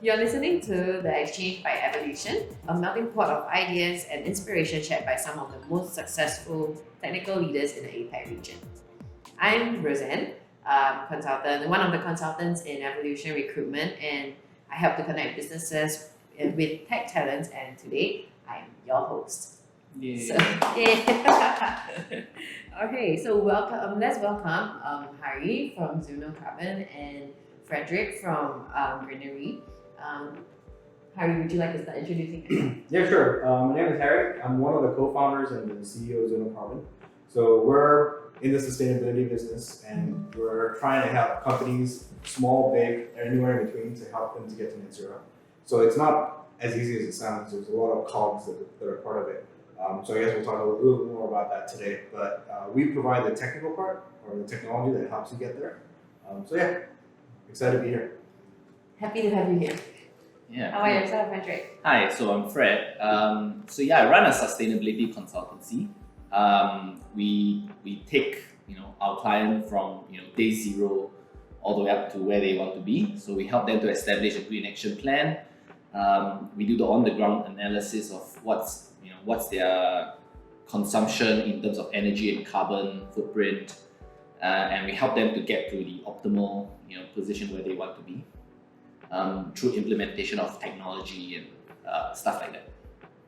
You're listening to The Exchange by Evolution, a melting pot of ideas and inspiration shared by some of the most successful technical leaders in the APAC region. I'm Roseanne, consultant, one of the consultants in Evolution Recruitment, and I help to connect businesses with tech talents, and today I'm your host. Yeah. So, yeah. Okay, so welcome. Let's welcome Harry from ZunoCarbon and Frederick from Greenerre. Harry, would you like to start introducing yourself? Yeah, sure. My name is Harry. I'm one of the co-founders and the CEO of ZunoCarbon. So we're in the sustainability business, and we're trying to help companies, small, big, anywhere in between, to help them to get to net zero. So it's not as easy as it sounds. There's a lot of cogs that are part of it. So I guess we'll talk a little bit more about that today. But we provide the technical part, or the technology that helps you get there. So yeah, excited to be here. Happy to have you here. Yeah. How about yourself, Frederick? Hi, so I'm Fred. I run a sustainability consultancy. We take our client from day zero all the way up to where they want to be. So we help them to establish a green action plan. We do the on the ground analysis of what's their consumption in terms of energy and carbon footprint, and we help them to get to the optimal position where they want to be. Through implementation of technology and stuff like that.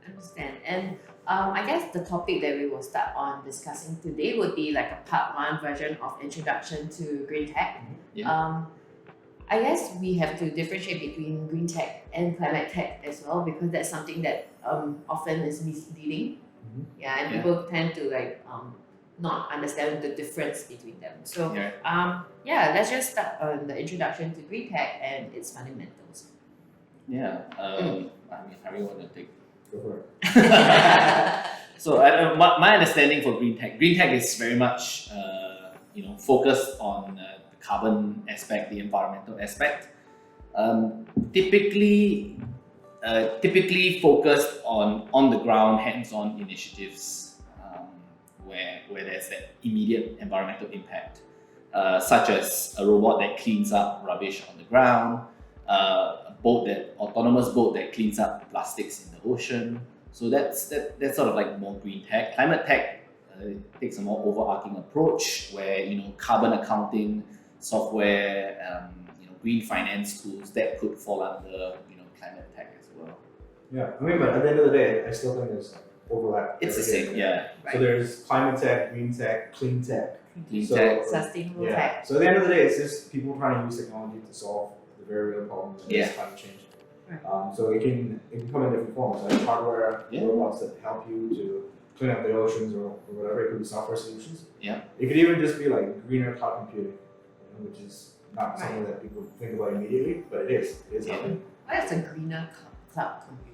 Understand. And I guess the topic that we will start on discussing today would be like a part one version of introduction to GreenTech. Yeah. I guess we have to differentiate between green tech and climate tech as well, because that's something that often is misleading. Yeah, and people tend to not understand the difference between them. So let's just start on the introduction to GreenTech and its fundamentals. Yeah. How do you want to take? Go for it. So my understanding for GreenTech is very much focused on the carbon aspect, the environmental aspect. Typically focused on the ground, hands-on initiatives. Where there's that immediate environmental impact, such as a robot that cleans up rubbish on the ground, autonomous boat that cleans up plastics in the ocean. So that's sort of like more green tech. Climate tech takes a more overarching approach where carbon accounting software, green finance tools that could fall under climate tech as well. Yeah, but at the end of the day, I still think there's overlap. It's the same, yeah. Right. So there's climate tech, green tech, clean tech. Sustainable tech. So at the end of the day, it's just people trying to use technology to solve the very real problem that is climate change. Right. So it can come in different forms, like hardware, robots that help you to clean up the oceans or whatever. It could be software solutions. Yeah. It could even just be like greener cloud computing, which is not something that people think about immediately, but it is. It is happening. What is a greener cloud computing?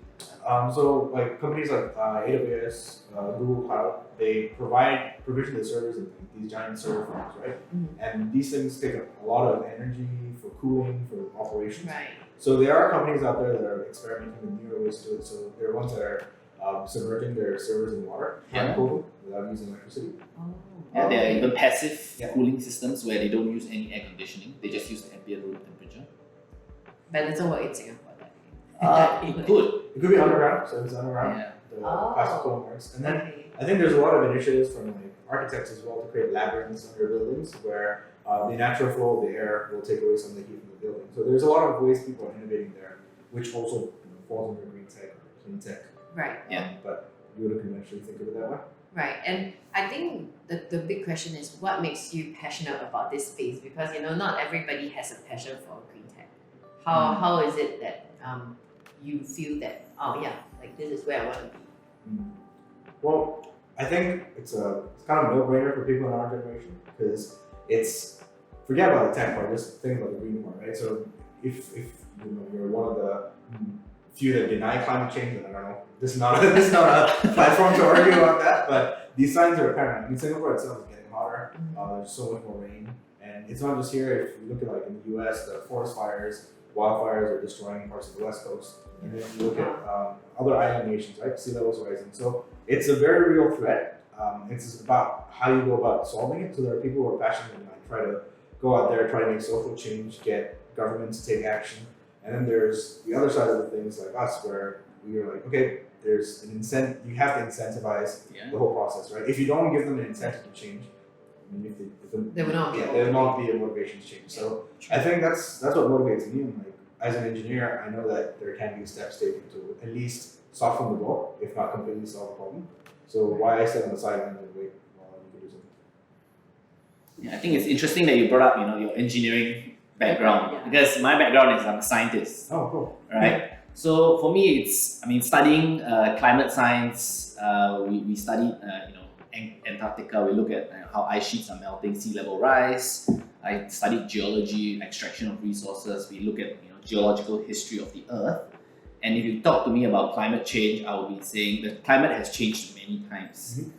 So like companies like AWS, Google Cloud, they provision the servers in these giant server farms, right? And these things take a lot of energy for cooling, for operations. Right. So there are companies out there that are experimenting with newer ways to do it. So there are ones that are submerging their servers in water, cool, without using electricity. Oh. Yeah, there are even passive cooling systems where they don't use any air conditioning. They just use the ambient room temperature. But it doesn't work in Singapore. It could. It could be underground, so it's underground. Yeah. The passive cooling works. And then I think there's a lot of initiatives from architects as well to create labyrinths under buildings where the natural flow of the air will take away some of the heat from the building. So there's a lot of ways people are innovating there, which also falls under green tech or clean tech. Right. But you would conventionally think of it that way. Right, and I think the big question is what makes you passionate about this space, because not everybody has a passion for green tech. How is it that you feel that this is where I want to be? Well, I think it's kind of a no-brainer for people in our generation, because forget about the tech part, just think about the green part, right? So if you're one of the few that deny climate change, and I don't know, this is not a platform to argue about that, but these signs are apparent. I mean, Singapore itself is getting hotter. There's so much more rain, and it's not just here. If you look at in the U.S., the forest fires, wildfires are destroying parts of the West Coast, and then you look at other island nations, right? Sea levels rising. So it's a very real threat. It's about how you go about solving it. So there are people who are passionate and try to go out there, try to make social change, get governments to take action. And then there's the other side of the things like us, where we are like, okay, there's an incentive. You have to incentivize the whole process, right? If you don't give them an incentive to change, I mean, they will not be. There will not be a motivation to change. So I think that's what motivates me. And like as an engineer, I know that there can be steps taken to at least soften the blow, if not completely solve the problem. So why I sit on the sidelines and wait while you can do something. Yeah, I think it's interesting that you brought up, your engineering background, because my background is I'm a scientist. Oh, cool. Right. So for me, it's studying climate science. We studied Antarctica. We look at how ice sheets are melting, sea level rise. I studied geology, extraction of resources. We look at geological history of the Earth. And if you talk to me about climate change, I will be saying the climate has changed many times. Mm-hmm.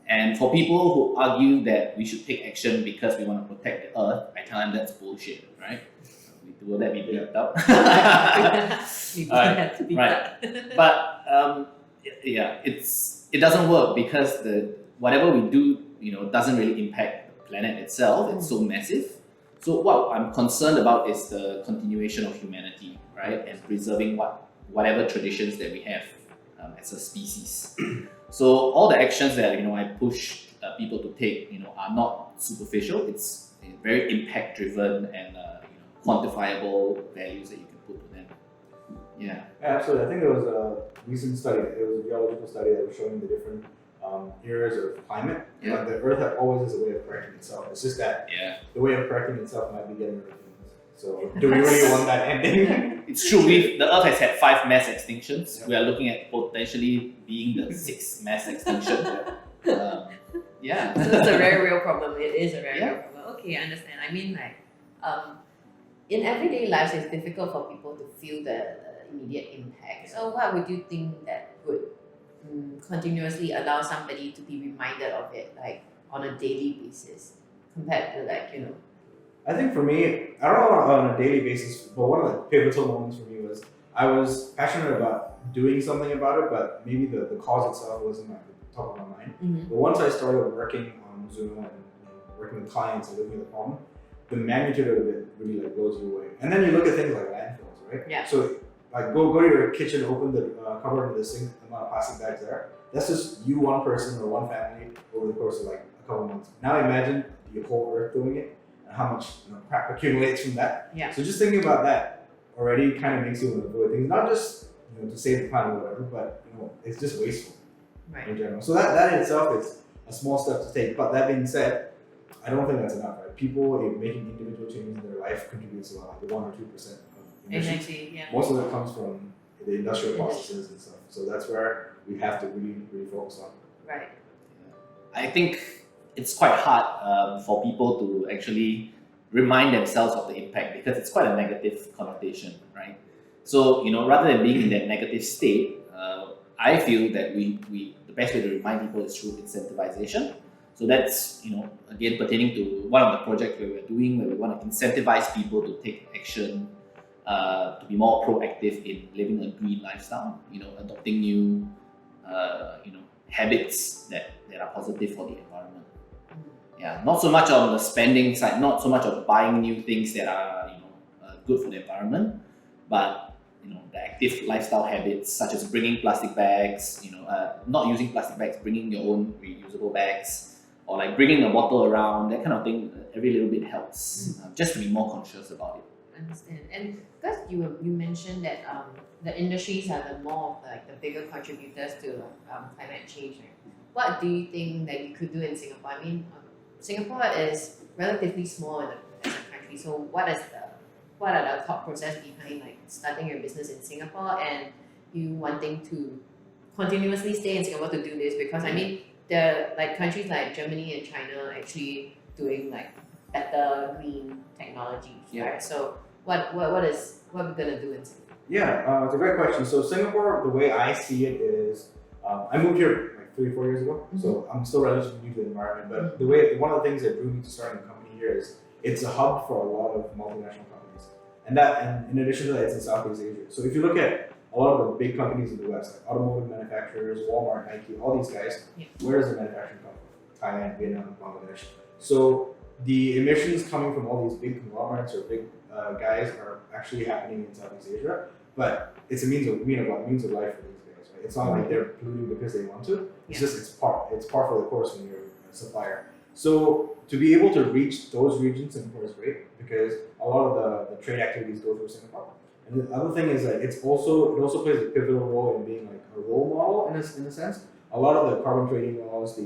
And for people who argue that we should take action because we want to protect the Earth, I tell them that's bullshit, right? Will that be beeped up? Right. But it doesn't work because whatever we do, doesn't really impact the planet itself. It's so massive. So what I'm concerned about is the continuation of humanity, right, and preserving whatever traditions that we have as a species. So all the actions that I push people to take, are not superficial. It's very impact driven and quantifiable values that you can put to them. Yeah. Absolutely. I think there was a recent study. It was a geological study that was showing the different eras of climate. Yeah. The Earth always has a way of correcting itself. It's just that the way of correcting itself might be getting rid of things. So do we really want that ending? It's true. The Earth has had 5 mass extinctions. Yep. We are looking at potentially being the 6th mass extinction. So it's a very real problem. It is a very real problem. Okay, I understand. I mean, like, in everyday life, it's difficult for people to feel the immediate impact. So what would you think that would continuously allow somebody to be reminded of it, like on a daily basis, compared to I think for me, I don't know on a daily basis, but one of the pivotal moments for me was I was passionate about doing something about it, but maybe the cause itself wasn't at the top of my mind. Mm-hmm. But once I started working on Zuno and working with clients and looking at the problem, the magnitude of it really blows you away. And then you look at things like landfills, right? Yeah. So go to your kitchen, open the cupboard of the sink, the amount of plastic bags there. That's just you, one person or one family over the course of a couple months. Now imagine the whole Earth doing it and how much crap accumulates from that. Yeah. So just thinking about that already kind of makes you want to avoid things, not just to save the planet or whatever, but it's just wasteful in general. So that in itself is a small step to take. But that being said, I don't think that's enough, right? People making individual changes in their life contributes a lot, like the 1 or 2% of emissions. Exactly, yeah. Most of it comes from the industrial processes and stuff. So that's where we have to really, really focus on. Right. I think it's quite hard for people to actually remind themselves of the impact because it's quite a negative connotation, right? So, rather than being in that negative state, I feel that the best way to remind people is through incentivization. So that's, again, pertaining to one of the projects where we're doing, where we want to incentivize people to take action, to be more proactive in living a green lifestyle, adopting new, habits that are positive for the environment. Yeah, not so much on the spending side, not so much on buying new things that are, good for the environment, but the active lifestyle habits such as bringing plastic bags, not using plastic bags, bringing your own reusable bags, or bringing a bottle around, that kind of thing. Every little bit helps, just to be more conscious about it. Understand. And because you mentioned that the industries are the more of the bigger contributors to climate change, right? What do you think that you could do in Singapore? I mean, Singapore is relatively small as a country. So what are the thought process behind starting your business in Singapore and you wanting to continuously stay in Singapore to do this? Because I mean, there are countries like Germany and China actually doing better green technologies, right? So what are we gonna do in Singapore? Yeah, it's a great question. So Singapore, the way I see it is, I moved here 3-4 years ago, so I'm still relatively new to the environment. But one of the things that drew me to starting a company here is it's a hub for a lot of multinational companies, and in addition to that, it's in Southeast Asia. So if you look at a lot of the big companies in the West, like automotive manufacturers, Walmart, Nike, all these guys, where does the manufacturing come from? Thailand, Vietnam, Bangladesh. So the emissions coming from all these big conglomerates or big guys are actually happening in Southeast Asia, but it's a means of life for these guys, right? It's not like they're polluting because they want to. It's just it's par for the course when you're a supplier. So to be able to reach those regions, Singapore is great because a lot of the trade activities go through Singapore. And the other thing is that it also plays a pivotal role in being like a role model in a sense. A lot of the carbon trading laws,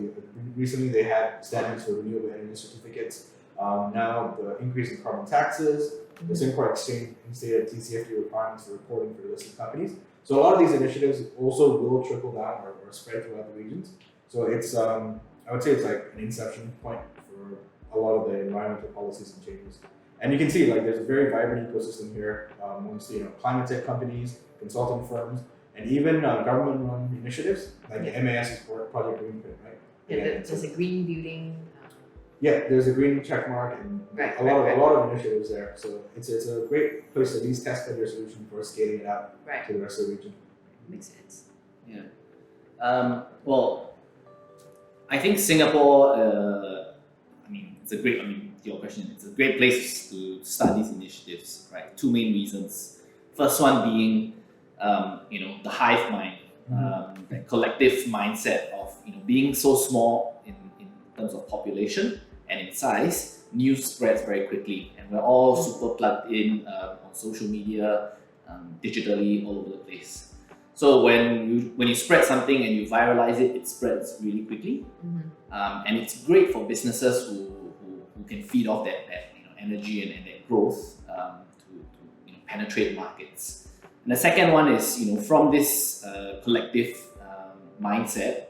recently they had standards for renewable energy certificates. Now the increase in carbon taxes, the Singapore Exchange instated TCFD requirements for reporting for listed companies. So a lot of these initiatives also will trickle down or spread throughout the regions. So it's I would say it's like an inception point for a lot of the environmental policies and changes. And you can see like there's a very vibrant ecosystem here amongst climate tech companies, consulting firms, and even government-run initiatives like the MAS's Project GreenTech, right? Yeah, there's a green building. Yeah, there's a green check mark and a lot of initiatives there. So it's a great place to at least test out your solution before scaling it out to the rest of the region. Makes sense. Yeah. Well, I think Singapore. It's a great. Your question. It's a great place to start these initiatives, right? Two main reasons. First one being, the hive mind, the collective mindset of being so small in terms of population and in size, news spreads very quickly, and we're all super plugged in on social media, digitally all over the place. So when you spread something and you viralize it, it spreads really quickly, and it's great for businesses who can feed off that energy and that growth to penetrate markets. And the second one is from this collective mindset,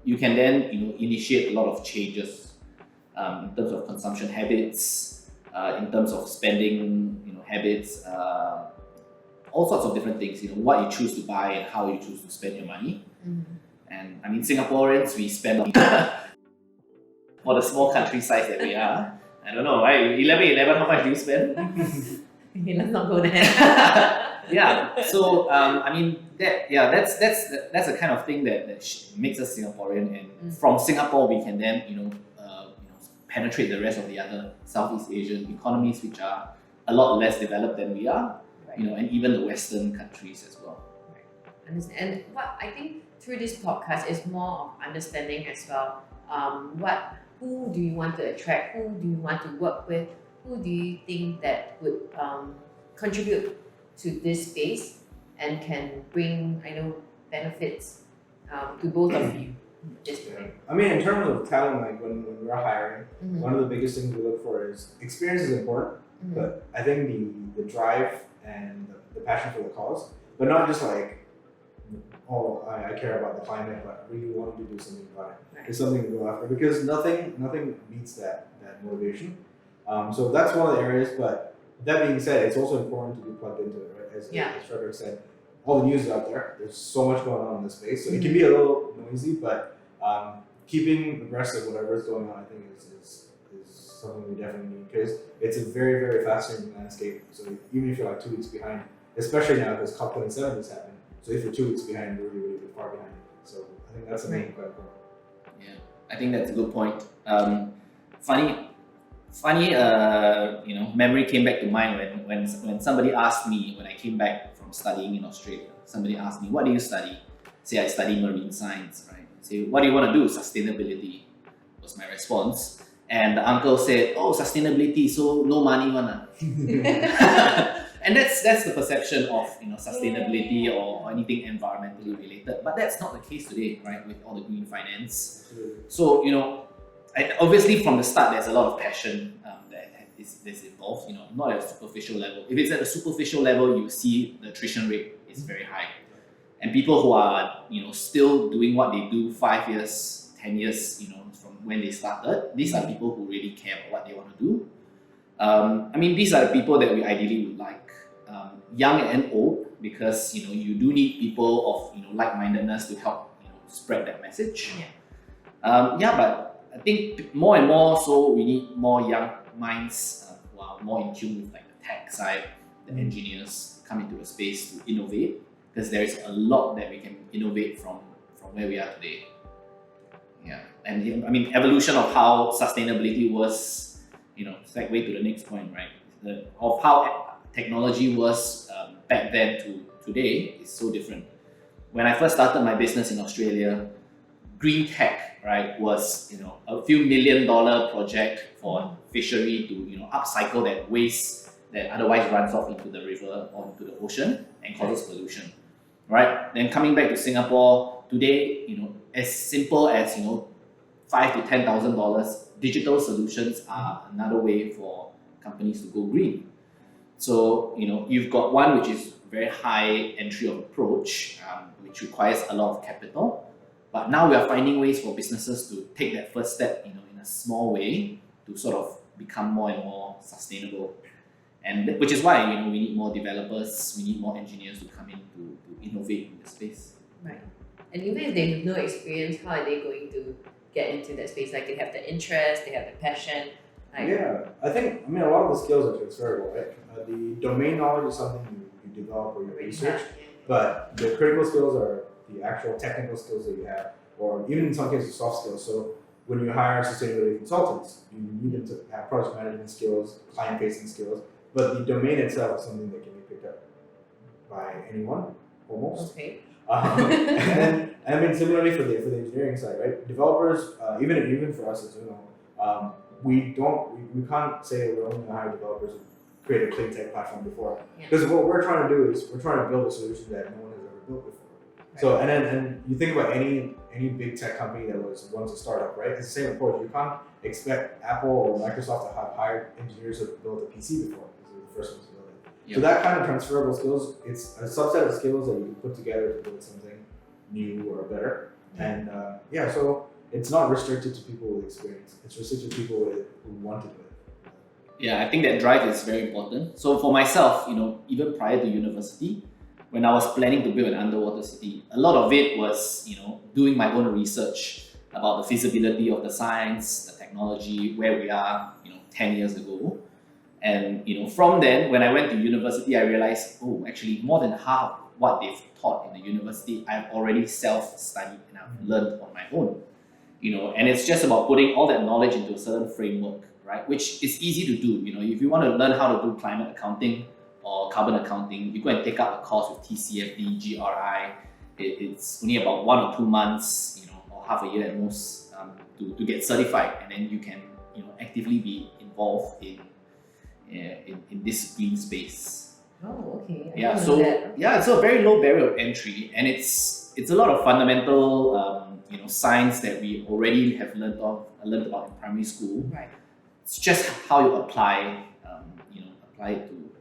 you can then initiate a lot of changes in terms of consumption habits, in terms of spending habits, all sorts of different things. What you choose to buy and how you choose to spend your money. And Singaporeans, we spend for the small country size that we are. I don't know, right? 11, how much do you spend? Okay, let's not go there. Yeah. So that's the kind of thing that makes us Singaporean, and from Singapore we can then penetrate the rest of the other Southeast Asian economies, which are a lot less developed than we are, and even the Western countries as well. Right. And what I think through this podcast is more of understanding as well. Who do you want to attract? Who do you want to work with? Who do you think that would contribute to this space and can bring benefits to both of you? In terms of talent, like when we're hiring, one of the biggest things we look for is experience is important, but I think the drive and the passion for the cause, but not just like, I care about the climate, but I really want to do something about it. It's something to go after because nothing beats that motivation. So that's one of the areas. But that being said, it's also important to be plugged into it, right? As Frederick said, all the news is out there. There's so much going on in this space, so it can be a little noisy. But keeping abreast of whatever is going on, I think is something we definitely need because it's a very, very fast-changing landscape. So even if you're like 2 weeks behind, especially now because COP27 is happening. So if you're 2 weeks behind, you're really, really far behind. So I think that's something quite important. Yeah, I think that's a good point. Funny, memory came back to mind when somebody asked me when I came back from studying in Australia. Somebody asked me, "What do you study?" Say I study marine science, right? Say, "What do you want to do?" Sustainability was my response. And the uncle said, "Oh, sustainability, so no money one." And that's the perception of sustainability or anything environmentally related. But that's not the case today, right? With all the green finance. So obviously from the start there's a lot of passion that's involved. Not at a superficial level. If it's at a superficial level, you see the attrition rate is very high, and people who are still doing what they do 5 years, 10 years, from when they started, these are people who really care about what they want to do. These are the people that we ideally would like, young and old, because you do need people of like-mindedness to help spread that message. But I think more and more so we need more young minds who are more in tune with like the tech side, the engineers come into the space to innovate, because there is a lot that we can innovate from where we are today. And evolution of how sustainability was, segue to the next point, right? of how technology was back then to today is so different. When I first started my business in Australia, GreenTech, right, was a few $1 million project for fishery to upcycle that waste that otherwise runs off into the river or into the ocean and causes pollution, right? Then coming back to Singapore today, as simple as $5,000 to $10,000, digital solutions are another way for companies to go green. So you've got one which is very high entry of approach, which requires a lot of capital. But now we are finding ways for businesses to take that first step, in a small way to sort of become more and more sustainable. And which is why we need more developers, we need more engineers to come in to innovate in the space. Right. And even if they have no experience, how are they going to get into that space? Like they have the interest, they have the passion. Yeah, I a lot of the skills are transferable, right? The domain knowledge is something you develop or you research, but the critical skills are the actual technical skills that you have, or even in some cases soft skills. So when you hire sustainability consultants, you need them to have project management skills, client-facing skills, but the domain itself is something that can be picked up by anyone, almost. Okay. And similarly for the engineering side, right? Developers, even for us as Zuno, we can't say we're only going to hire developers who create a clean tech platform before, because what we're trying to do is we're trying to build a solution that no one has ever built before. So and you think about any big tech company that was once a startup, right? It's the same approach. You can't expect Apple or Microsoft to have hired engineers who have built a PC before, because they're the first ones to build it. Yep. So that kind of transferable skills, it's a subset of skills that you can put together to build something new or better. And so it's not restricted to people with experience. It's restricted to people who want to do it. Yeah, I think that drive is very important. So for myself, even prior to university, when I was planning to build an underwater city, a lot of it was, doing my own research about the feasibility of the science, the technology, where we are, 10 years ago. And, from then, when I went to university, I realized, actually more than half of what they've taught in the university, I've already self-studied and I've learned on my own. And it's just about putting all that knowledge into a certain framework, right? Which is easy to do. If you want to learn how to do climate accounting or carbon accounting, you go and take up a course with TCFD, GRI. It's only about 1 or 2 months, or half a year at most, to get certified, and then you can, actively be involved in this green space. Oh, okay. It's a very low barrier of entry, and it's a lot of fundamental, science that we already have learned about in primary school. Right. It's just how you apply it to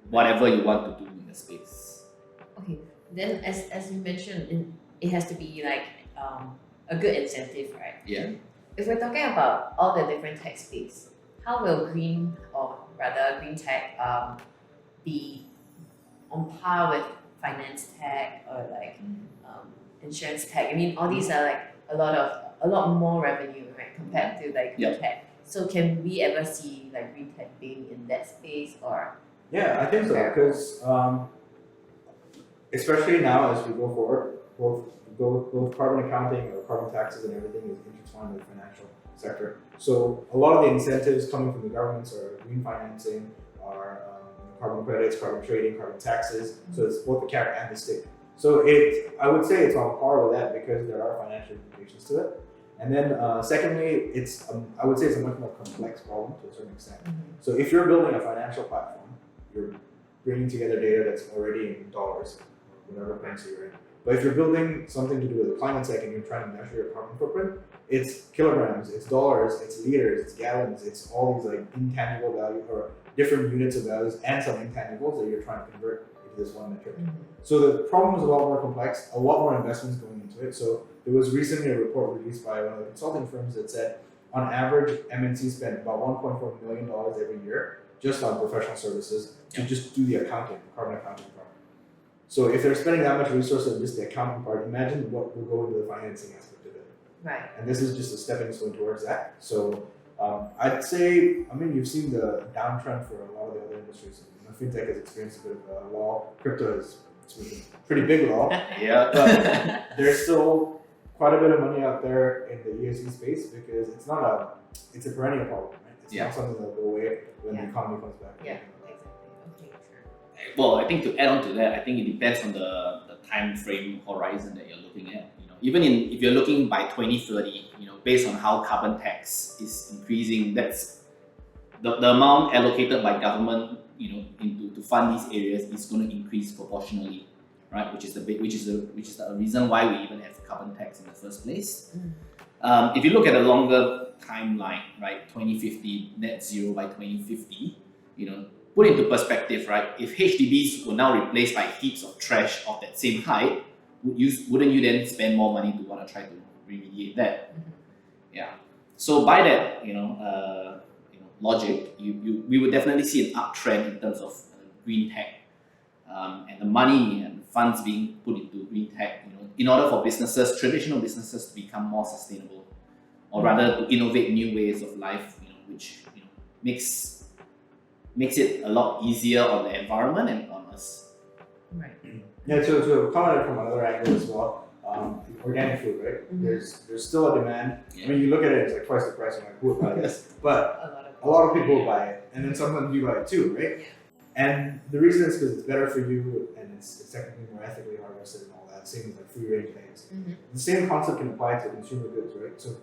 whatever you want to do in the space. Okay. Then, as you mentioned, it has to be like a good incentive, right? Yeah. If we're talking about all the different tech space, how will green, or rather green tech, be on par with finance tech or like insurance tech? All these are like a lot more revenue, right, compared to like green tech. So can we ever see like green tech being in that space, or? Yeah, I think so, because especially now as we go forward, both carbon accounting or carbon taxes and everything is intertwined with the financial sector. So a lot of the incentives coming from the governments are green financing, are carbon credits, carbon trading, carbon taxes. So it's both the carrot and the stick. So I would say it's on par with that because there are financial implications to it. And then secondly, I would say it's a much more complex problem to a certain extent. So if you're building a financial platform, you're bringing together data that's already in dollars, whatever currency you're in. But if you're building something to do with the climate tech and you're trying to measure your carbon footprint, it's kilograms, it's dollars, it's liters, it's gallons, it's all these like intangible value or different units of values and some intangibles that you're trying to convert into this one metric. So the problem is a lot more complex, a lot more investments going into it. So there was recently a report released by one of the consulting firms that said on average, MNCs spend about $1.4 million every year just on professional services to just do the accounting, carbon accounting part. So if they're spending that much resource on just the accounting part, imagine what will go into the financing aspect of it. Right. And this is just a stepping stone towards that. So I'd say, you've seen the downtrend for a lot of the other industries. FinTech has experienced a bit of a lull. Crypto is a pretty big lull. But there's still quite a bit of money out there in the ESG space because it's a perennial problem, right? It's Yeah. not something that will go away when the Yeah. economy comes back. Yeah, exactly. Okay, sure. Well, I think to add on to that, I think it depends on the time frame horizon that you're looking at. Even if you're looking by 2030, based on how carbon tax is increasing, that's the amount allocated by government, to fund these areas is going to increase proportionally, right? Which is the reason why we even have carbon tax in the first place. If you look at a longer timeline, right, 2050 net zero by 2050, put into perspective, right? If HDBs were now replaced by heaps of trash of that same height, wouldn't you then spend more money to want to try to remediate that? Yeah. So by that, logic, we would definitely see an uptrend in terms of green tech, and the money and funds being put into green tech, in order for traditional businesses to become more sustainable, or rather to innovate new ways of life, which makes it a lot easier on the environment and on us. Right. Yeah, to comment it from another angle as well, organic food, right? There's still a demand. Yeah. I mean, you look at it, it's like twice the price. I'm like, who would buy this? But A lot of people will buy it, and then sometimes you buy it too, right? Yeah. And the reason is because it's better for you, and it's technically more ethically harvested and all that. Same as like free range eggs. The same concept can apply to consumer goods, right? So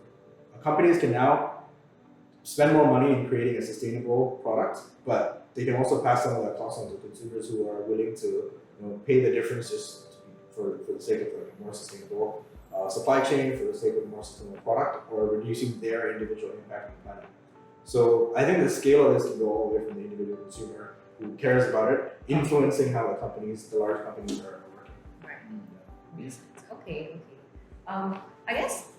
companies can now spend more money in creating a sustainable product, but they can also pass some of that cost on to consumers who are willing to pay the difference just for the sake of a more sustainable supply chain, for the sake of a more sustainable product, or reducing their individual impact on the planet. So I think the scale of this can go all the way from the individual consumer who cares about it, influencing how the large companies are working. Right. Makes sense. Okay. I guess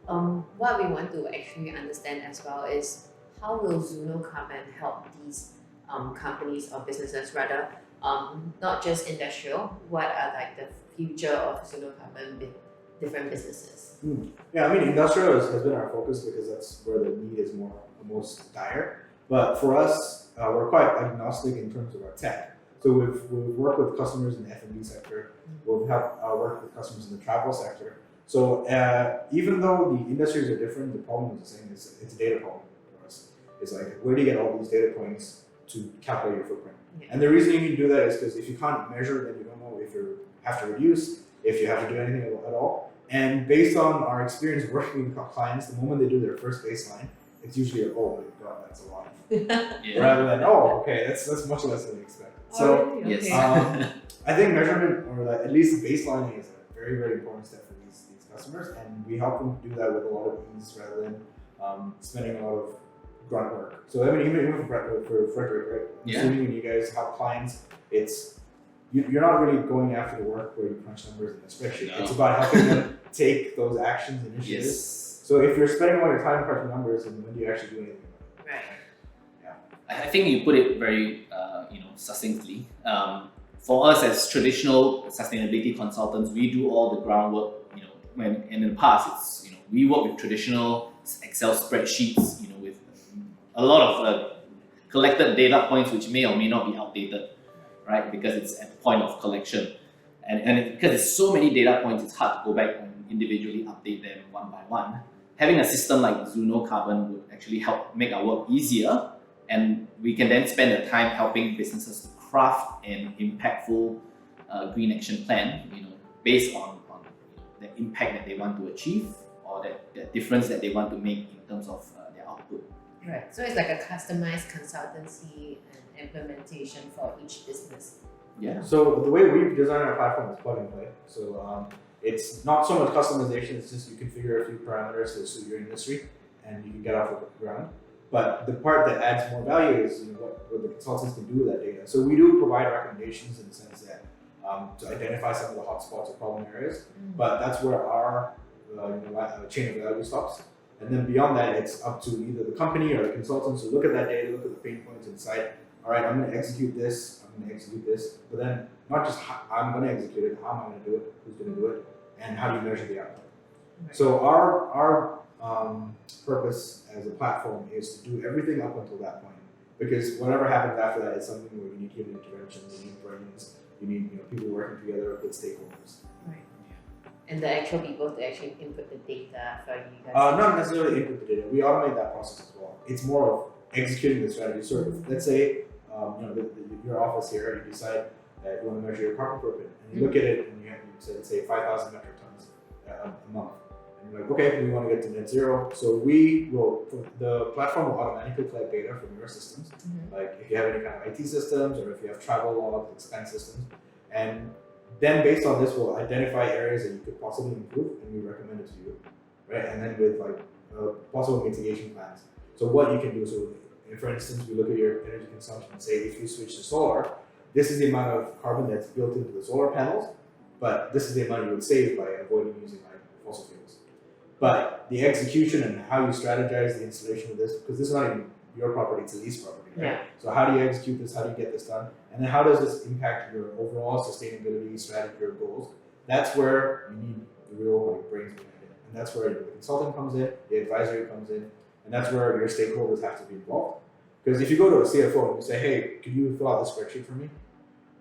what we want to actually understand as well is how will ZunoCarbon help these companies or businesses rather, not just industrial, what are like the future of ZunoCarbon with different businesses? Yeah, I mean, industrial has been our focus because that's where the need is the most dire. But for us, we're quite agnostic in terms of our tech. So we've worked with customers in the F&B sector. We've worked with customers in the travel sector. So even though the industries are different, the problem is the same. It's a data problem for us. It's like, where do you get all these data points to calculate your footprint? Yeah. And the reason you can do that is because if you can't measure, then you don't know if you have to reduce, if you have to do anything at all. And based on our experience working with clients, the moment they do their first baseline, it's usually oh my god, that's a lot. Yeah. Rather than okay, that's much less than we expect. So really? Yes. Okay. I think measurement, or at least baselining, is a very, very important step for these customers, and we help them do that with a lot of ease rather than spending a lot of grunt work. So I mean, even for Frederick, right? Yeah. Assuming when you guys help clients, you're not really going after the work where you crunch numbers in a spreadsheet. No. It's about helping them take those actions, initiatives. Yes. So if you're spending all your time crunching numbers, and when do you actually do anything? Right. I think you put it very, succinctly. For us as traditional sustainability consultants, we do all the groundwork. When in the past, it's we work with traditional Excel spreadsheets, with a lot of collected data points which may or may not be outdated, right? Because it's at the point of collection, and because there's so many data points, it's hard to go back and individually update them one by one. Having a system like ZunoCarbon would actually help make our work easier, and we can then spend the time helping businesses to craft an impactful green action plan, based on the impact that they want to achieve, or the difference that they want to make in terms of their output. Right. So it's like a customized consultancy and implementation for each business. Yeah. So the way we've designed our platform is plug and play. So it's not so much customization, it's just you configure a few parameters to suit your industry and you can get off the ground. But the part that adds more value is what the consultants can do with that data. So we do provide recommendations in the sense that to identify some of the hotspots or problem areas, but that's where our chain of value stops. And then beyond that, it's up to either the company or the consultants to look at that data, look at the pain points and decide, all right, I'm going to execute this, but then not just I'm going to execute it, how am I going to do it, who's going to do it, and how do you measure the outcome. Right. So our purpose as a platform is to do everything up until that point, because whatever happens after that is something where you need human intervention, you need brains, you need people working together with stakeholders. Right. And the actual people to actually input the data for you guys. Not necessarily input the data. We automate that process as well. It's more of executing the strategy. So let's say your office here, you decide that you want to measure your carbon footprint, and you look at it and you say 5,000 metric tons a month. And you're like, okay, we want to get to net zero. So the platform will automatically collect data from your systems, like if you have any kind of IT systems or if you have travel logs, expense systems. And then based on this, we'll identify areas that you could possibly improve and we recommend it to you, right? And then with like possible mitigation plans. So what you can do, so for instance, we look at your energy consumption and say, if you switch to solar, this is the amount of carbon that's built into the solar panels, but this is the amount you would save by avoiding using like fossil fuels. But the execution and how you strategize the installation of this, because this is not even your property, it's a lease property, right? Yeah. So how do you execute this? How do you get this done? And then how does this impact your overall sustainability strategy or goals? That's where you need the real like brains behind it. And that's where the consulting comes in, the advisory comes in, and that's where your stakeholders have to be involved. Because if you go to a CFO and you say, hey, could you fill out this spreadsheet for me?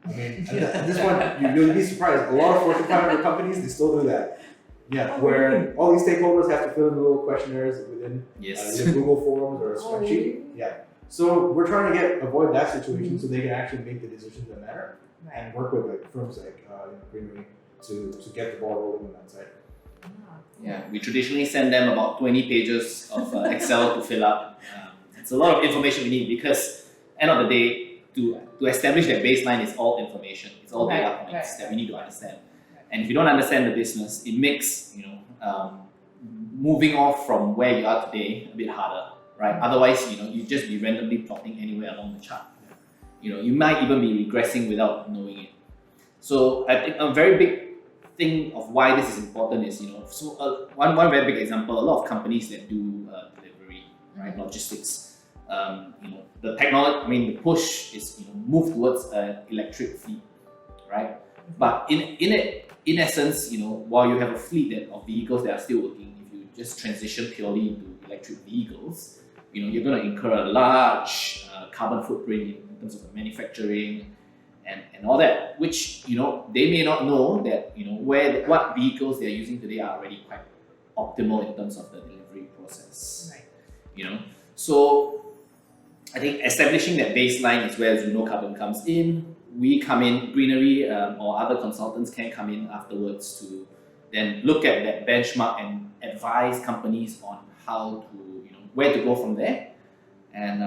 I mean, at this point, you'll be surprised. A lot of Fortune 500 companies, they still do that. Yeah, where all these stakeholders have to fill in little questionnaires within either Google Forms or a spreadsheet. Yeah. So we're trying to avoid that situation so they can actually make the decisions that matter and work with like firms like Greenerre to get the ball rolling on that side. Yeah, we traditionally send them about 20 pages of Excel to fill up. It's a lot of information we need because end of the day, to establish that baseline is all information. It's all data points that we need to understand. And if you don't understand the business, it makes moving off from where you are today a bit harder, right? Otherwise, you just be randomly plotting anywhere along the chart. You might even be regressing without knowing it. So I think a very big thing of why this is important is one very big example. A lot of companies that do delivery, right, logistics. The technology. The push is move towards an electric fleet, right? But in essence, while you have a fleet of vehicles that are still working, if you just transition purely into electric vehicles, you're going to incur a large carbon footprint in terms of the manufacturing and all that, which they may not know that what vehicles they're using today are already quite optimal in terms of the delivery process. Right. So I think establishing that baseline is where ZunoCarbon comes in. We come in, Greenerre or other consultants can come in afterwards to then look at that benchmark and advise companies on how to, where to go from there, and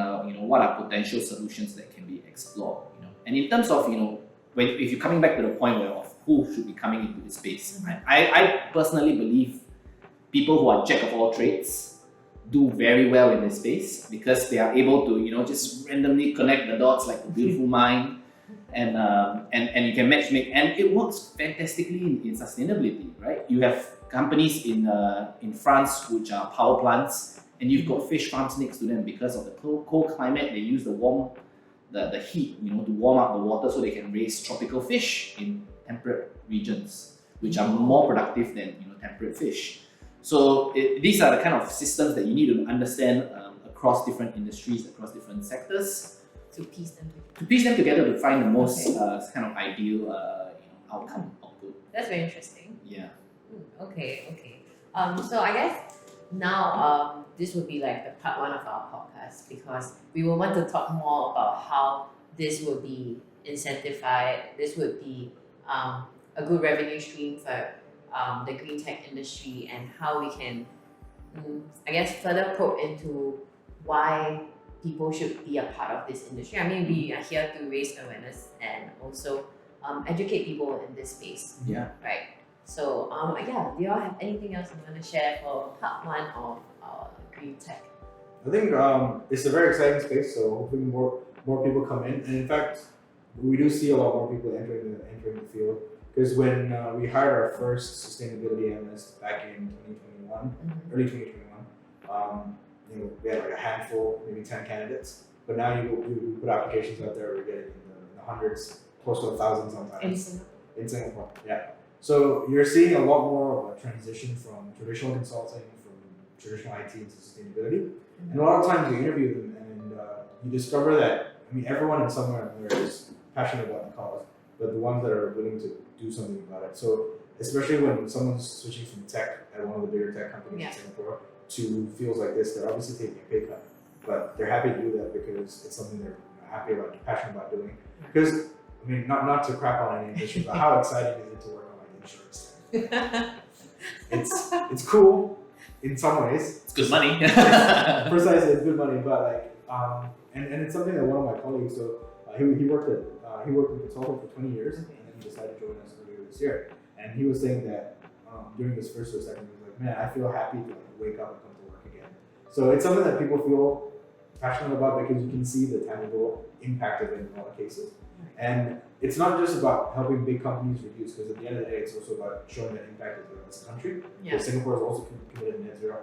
what are potential solutions that can be explored. And in terms of if you're coming back to the point of who should be coming into this space, right? I personally believe people who are jack of all trades do very well in this space because they are able to just randomly connect the dots like a beautiful mind. And you can matchmake, and it works fantastically in sustainability, right? You have companies in France which are power plants, and you've got fish farms next to them because of the cold climate. They use the heat, to warm up the water so they can raise tropical fish in temperate regions, which are more productive than temperate fish. So these are the kind of systems that you need to understand across different industries, across different sectors. To piece them together to find the most kind of ideal outcome. That's very interesting. Yeah. Okay. So I guess now this would be like the part one of our podcast because we will want to talk more about how this would be incentivized. This would be a good revenue stream for the green tech industry and how we can, I guess, further probe into why people should be a part of this industry. We are here to raise awareness and also educate people in this space. Yeah. Right. So do you all have anything else you want to share for part one of green tech? I think it's a very exciting space, so hopefully more people come in. And in fact, we do see a lot more people entering the field. Because when we hired our first sustainability analyst back in 2021, early 2021, we had like a handful, maybe 10 candidates. But now you put applications out there, we're getting in the hundreds, close to 1,000 sometimes. In Singapore, yeah. So you're seeing a lot more of a transition from traditional consulting, from traditional IT into sustainability. And a lot of times you interview them and you discover that, everyone in somewhere is passionate about the cause, but the ones that are willing to do something about it. So especially when someone's switching from tech at one of the bigger tech companies in Singapore to fields like this, they're obviously taking a pay cut, but they're they're happy to do that because it's something they're happy about, passionate about doing. Because I mean, not to crap on any industry, but how exciting is it to work on like insurance? It's cool in some ways. It's good money. Precisely, it's good money, but like and it's something that one of my colleagues, so he worked in consulting for 20 years, and then he decided to join us earlier this year. And he was saying that during his first or second, he was like, man, I feel happy to like wake up and come to work again. So it's something that people feel passionate about because you can see the tangible impact of it in a lot of cases. And it's not just about helping big companies reduce, because at the end of the day, it's also about showing that impact as a country. Yeah. Because Singapore is also committed to net zero.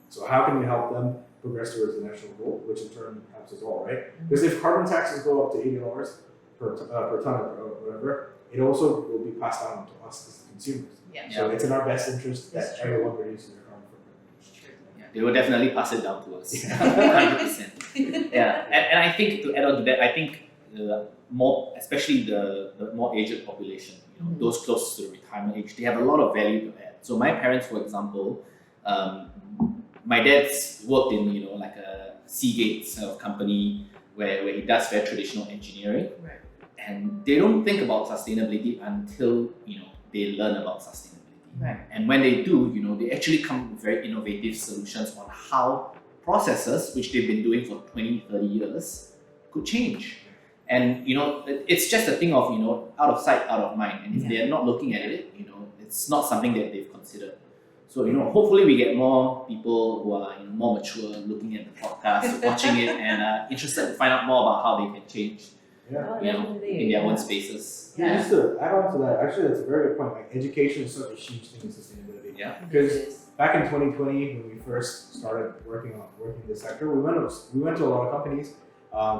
So how can we help them progress towards the national goal, which in turn helps us all, right? Because if carbon taxes go up to $80 per ton or whatever, it also will be passed on to us as consumers. Yeah. So it's in our best interest that That's true. everyone reduces their carbon footprint. Yeah, they will definitely pass it down to us. Yeah. 100%. Yeah, and I think to add on to that, I think more, especially the more aged population, those close to the retirement age, they have a lot of value to add. So my parents, for example, my dad's worked in like a Seagate sort of company where he does very traditional engineering, Right. and they don't think about sustainability until they learn about sustainability. Right. And when they do, they actually come with very innovative solutions on how processes, which they've been doing for 20, 30 years, could change. And it's just a thing of out of sight, out of mind. And if they are not looking at it, it's not something that they've considered. So hopefully we get more people who are more mature, looking at the podcast, watching it, and interested to find out more about how they can change, Oh, in definitely. their own spaces. Yeah. Just to add on to that, actually that's a very good point. Like education is such a huge thing in sustainability. Yeah. Because back in 2020, when we first started working in this sector, we went to a lot of companies.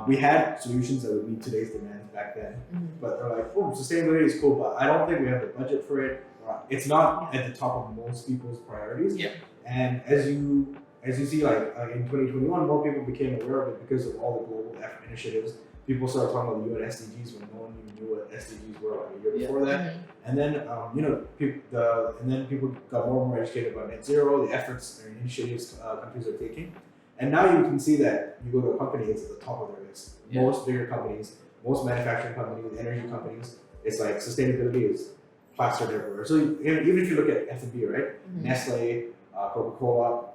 We had solutions that would meet today's demands back then, but they're like, oh, sustainability is cool, but I don't think we have the budget for it. It's not at the top of most people's priorities. Yeah. And as you see, like in 2021, more people became aware of it because of all the global initiatives. People started talking about the UN SDGs when no one even knew what SDGs were like a year before that. And then people got more and more educated about net zero, the efforts and initiatives countries are taking. And now you can see that you go to a company, it's at the top of their list. Yeah. Most bigger companies, most manufacturing companies, energy companies, it's like sustainability is plastered everywhere. So even if you look at F&B, right? Nestle, Coca-Cola,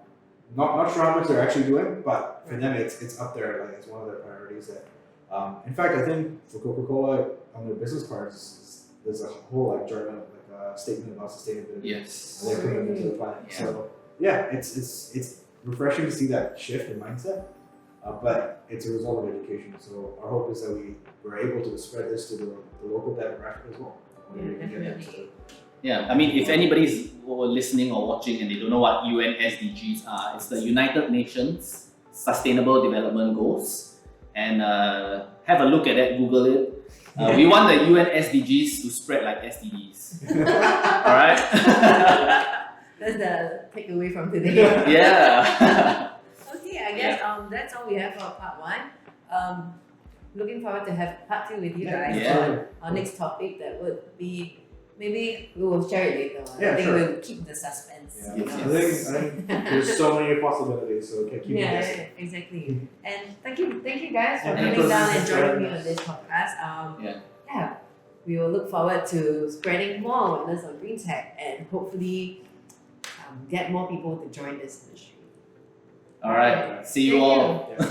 not sure how much they're actually doing, but for them it's up there. Like it's one of their priorities. That in fact, I think for Coca-Cola on their business cards, there's a whole like journal, like a statement about sustainability. Yes. And their commitment to the planet. Yeah. So yeah, it's refreshing to see that shift in mindset, but it's a result of education. So our hope is that we're able to spread this to the local demographic as well. Yeah, I mean, if anybody's listening or watching and they don't know what UN SDGs are, it's the United Nations Sustainable Development Goals. And have a look at that, Google it. We want the UN SDGs to spread like STDs. Alright? That's the takeaway from today. Yeah. Okay, I guess that's all we have for part one. Looking forward to have part two with you guys. Yeah. Our next topic that would be, maybe we will share it later on. Yeah, I think sure. we'll keep the suspense. Yeah. you know. I think there's so many possibilities, so keep me guessing. Yeah, exactly. And thank you guys for Yeah, coming down and thanks for joining me joining on this podcast. Yeah. We will look forward to spreading more awareness on GreenTech and hopefully get more people to join this industry. Alright. See you Thank all. Yeah.